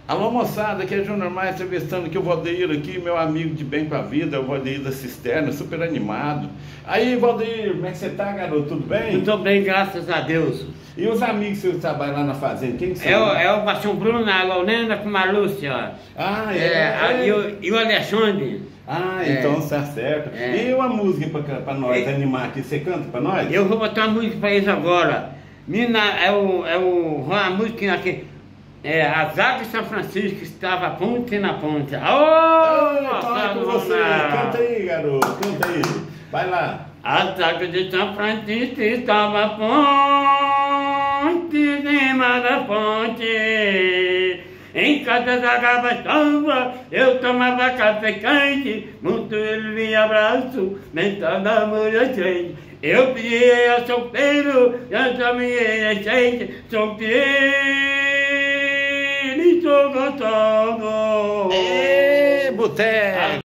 Alô moçada, aqui é Júnior Maia entrevistando aqui o Valdeir aqui, meu amigo de bem com a vida, o Valdeir da Cisterna, super animado. Aí Valdeir, como é que você tá, garoto? Tudo bem? Muito bem, graças a Deus. E os amigos que você trabalham lá na fazenda, quem que são? É o pastor Bruno, a Lorena com a Lúcia. Ah, E o Alexandre. Ah, então tá certo. E uma música pra nós animar aqui, você canta pra nós? Eu vou botar uma música pra eles agora. Mina, uma música aqui. As águas de São Francisco estava ponte na ponte. Então é com você. Canta aí, garoto, canta aí. Vai lá. As águas de São Francisco estava ponte em cima da ponte. Em cada água estava, eu tomava café quente, muito ele me abraço, mental amor gente. Eu pedi a solteiro, já chamei a gente, solteiro e estou gostando. Boteco!